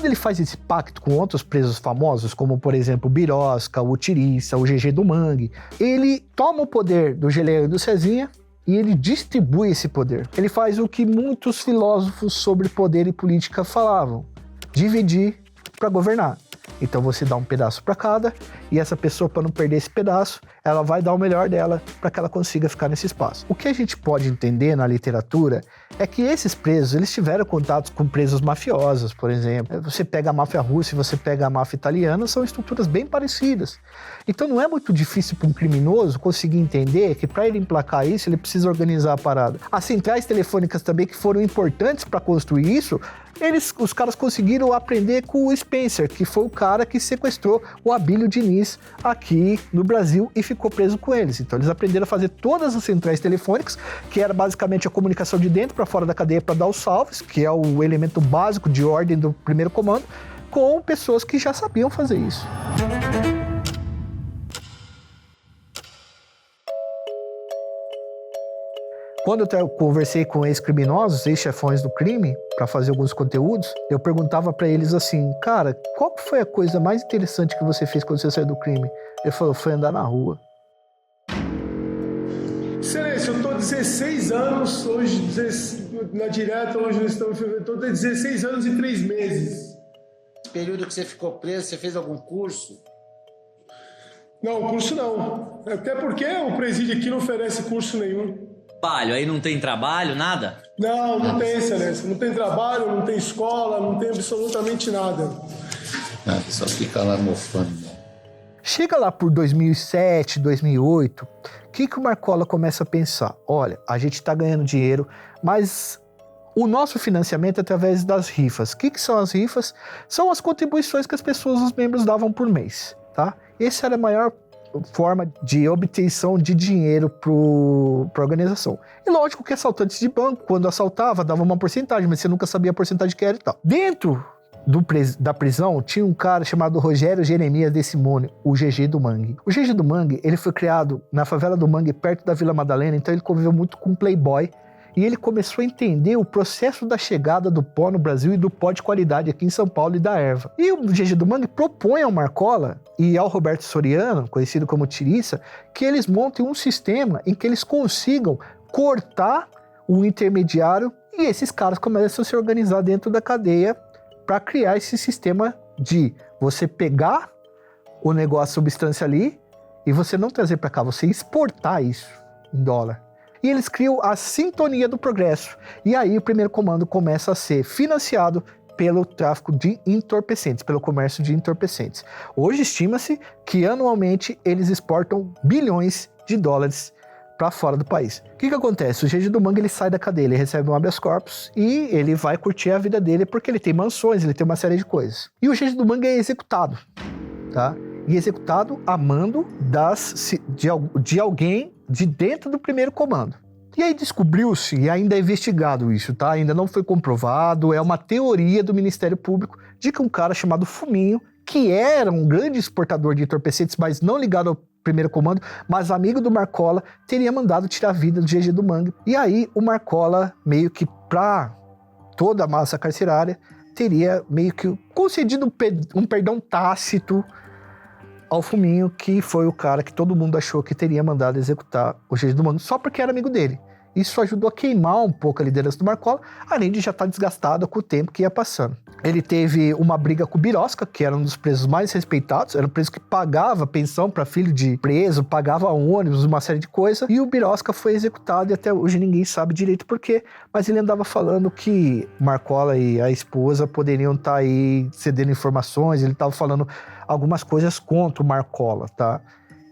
ele faz esse pacto com outros presos famosos, como por exemplo o Birosca, o Tiriça, o GG do Mangue, ele toma o poder do Geleão e do Cezinha e ele distribui esse poder. Ele faz o que muitos filósofos sobre poder e política falavam: dividir para governar. Então você dá um pedaço para cada, e essa pessoa, para não perder esse pedaço, ela vai dar o melhor dela para que ela consiga ficar nesse espaço. O que a gente pode entender na literatura é que esses presos, eles tiveram contatos com presos mafiosos, por exemplo. Você pega a máfia russa e você pega a máfia italiana, são estruturas bem parecidas. Então não é muito difícil para um criminoso conseguir entender que para ele emplacar isso, ele precisa organizar a parada. As centrais telefônicas também, que foram importantes para construir isso, os caras conseguiram aprender com o Spencer, que foi o cara que sequestrou o Abílio Diniz aqui no Brasil e ficou preso com eles. Então eles aprenderam a fazer todas as centrais telefônicas, que era basicamente a comunicação de dentro para fora da cadeia para dar os salves, que é o elemento básico de ordem do primeiro comando, com pessoas que já sabiam fazer isso. Quando eu conversei com ex-criminosos, ex-chefões do crime, para fazer alguns conteúdos, eu perguntava para eles assim: cara, qual foi a coisa mais interessante que você fez quando você saiu do crime? Ele falou: foi andar na rua. Excelência, eu estou 16 anos, hoje, na direta, hoje nós estamos em fevereiro, estou 16 anos e 3 meses. Nesse período que você ficou preso, você fez algum curso? Não, curso não. Até porque o presídio aqui não oferece curso nenhum. Aí não tem trabalho, nada? Não tem, excelência. Não tem trabalho, não tem escola, não tem absolutamente nada. Só fica lá mofando. Chega lá por 2007, 2008, o que o Marcola começa a pensar? Olha, a gente está ganhando dinheiro, mas o nosso financiamento é através das rifas. O que são as rifas? São as contribuições que as pessoas, os membros, davam por mês, tá? Essa era a maior forma de obtenção de dinheiro para a organização. E lógico que assaltantes de banco, quando assaltava, dava uma porcentagem, mas você nunca sabia a porcentagem que era e tal. Dentro da prisão, tinha um cara chamado Rogério Jeremias de Simone, o GG do Mangue. O GG do Mangue, ele foi criado na favela do Mangue, perto da Vila Madalena, então ele conviveu muito com playboy, e ele começou a entender o processo da chegada do pó no Brasil e do pó de qualidade aqui em São Paulo e da erva. E o GG do Mangue propõe ao Marcola e ao Roberto Soriano, conhecido como Tiriça, que eles montem um sistema em que eles consigam cortar o intermediário e esses caras começam a se organizar dentro da cadeia para criar esse sistema de você pegar o negócio, a substância ali, e você não trazer para cá, você exportar isso em dólar. E eles criam a Sintonia do Progresso. E aí o primeiro comando começa a ser financiado pelo tráfico de entorpecentes, pelo comércio de entorpecentes. Hoje estima-se que anualmente eles exportam bilhões de dólares para fora do país. O que acontece? O GG do Mangue, ele sai da cadeia, ele recebe um habeas corpus e ele vai curtir a vida dele porque ele tem mansões, ele tem uma série de coisas. E o GG do Mangue é executado, tá? E executado a mando de alguém de dentro do primeiro comando. E aí descobriu-se, e ainda é investigado isso, tá? Ainda não foi comprovado, é uma teoria do Ministério Público de que um cara chamado Fuminho, que era um grande exportador de entorpecentes, mas não ligado ao primeiro comando, mas amigo do Marcola, teria mandado tirar a vida do GG do Mangue. E aí o Marcola, meio que pra toda a massa carcerária, teria meio que concedido um perdão tácito ao Fuminho, que foi o cara que todo mundo achou que teria mandado executar o GG do Mangue, só porque era amigo dele. Isso ajudou a queimar um pouco a liderança do Marcola, além de já estar desgastado com o tempo que ia passando. Ele teve uma briga com o Birosca, que era um dos presos mais respeitados, era um preso que pagava pensão para filho de preso, pagava ônibus, uma série de coisas, e o Birosca foi executado e até hoje ninguém sabe direito por quê, mas ele andava falando que Marcola e a esposa poderiam estar aí cedendo informações, ele estava falando algumas coisas contra o Marcola, tá?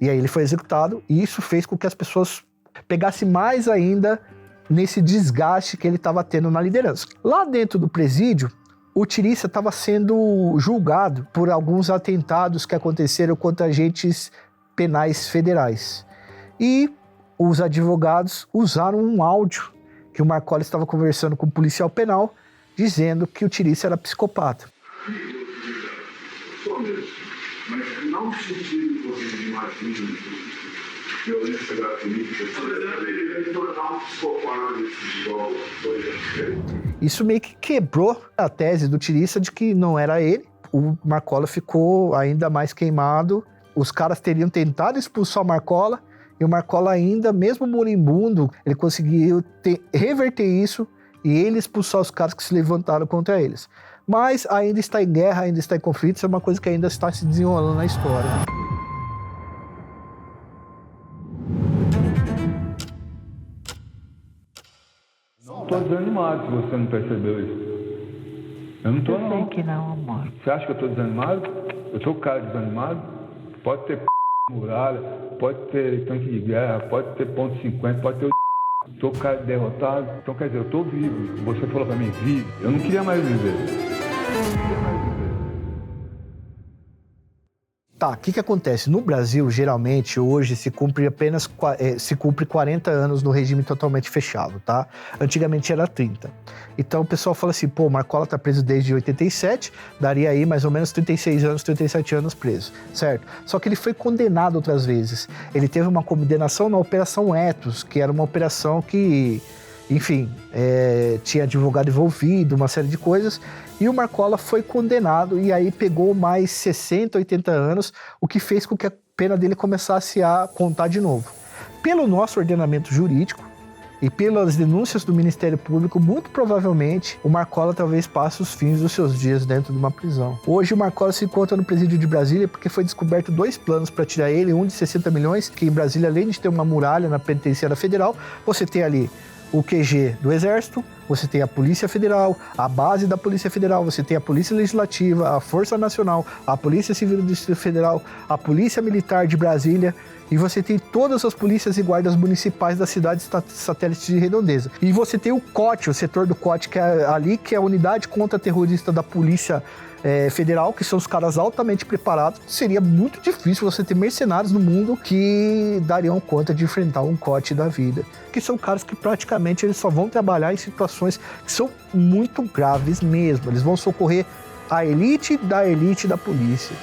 E aí ele foi executado, e isso fez com que as pessoas pegassem mais ainda nesse desgaste que ele estava tendo na liderança. Lá dentro do presídio, o Tiriça estava sendo julgado por alguns atentados que aconteceram contra agentes penais federais. E os advogados usaram um áudio que o Marcola estava conversando com o policial penal, dizendo que o Tiriça era psicopata. Mas não no sentido que você imagina, violência gratuita, poderia tornar um psicopata igual foi. Isso meio que quebrou a tese do Tirissa de que não era ele. O Marcola ficou ainda mais queimado. Os caras teriam tentado expulsar o Marcola, e o Marcola ainda, mesmo moribundo, ele conseguiu reverter isso e ele expulsar os caras que se levantaram contra eles. Mas ainda está em guerra, ainda está em conflito, isso é uma coisa que ainda está se desenrolando na história. Não tô desanimado, se você não percebeu isso. Eu não tô, não. Eu sei que não, amor. Você acha que eu tô desanimado? Eu tô com cara desanimado? Pode ter muralha, pode ter tanque de guerra, pode ter ponto 50, pode ter tô com cara derrotado. Então, quer dizer, eu tô vivo. Você falou pra mim, vive. Eu não queria mais viver. Tá, o que acontece? No Brasil, geralmente, hoje se cumpre 40 anos no regime totalmente fechado, tá? Antigamente era 30. Então o pessoal fala assim, pô, Marcola tá preso desde 87, daria aí mais ou menos 36 anos, 37 anos preso, certo? Só que ele foi condenado outras vezes. Ele teve uma condenação na Operação Etos, que era uma operação que, enfim, tinha advogado envolvido, uma série de coisas, e o Marcola foi condenado e aí pegou mais 60, 80 anos, o que fez com que a pena dele começasse a contar de novo. Pelo nosso ordenamento jurídico e pelas denúncias do Ministério Público, muito provavelmente o Marcola talvez passe os fins dos seus dias dentro de uma prisão. Hoje o Marcola se encontra no presídio de Brasília porque foi descoberto 2 planos para tirar ele, um de 60 milhões, que em Brasília, além de ter uma muralha na penitenciária federal, você tem ali o QG do Exército, você tem a Polícia Federal, a base da Polícia Federal, você tem a Polícia Legislativa, a Força Nacional, a Polícia Civil do Distrito Federal, a Polícia Militar de Brasília, e você tem todas as polícias e guardas municipais das cidades satélites de Redondeza. E você tem o COT, o setor do COT, que é ali, que é a unidade contra-terrorista da Polícia Federal, que são os caras altamente preparados. Seria muito difícil você ter mercenários no mundo que dariam conta de enfrentar um COT da vida. Que são caras que praticamente eles só vão trabalhar em situações que são muito graves mesmo. Eles vão socorrer a elite da polícia.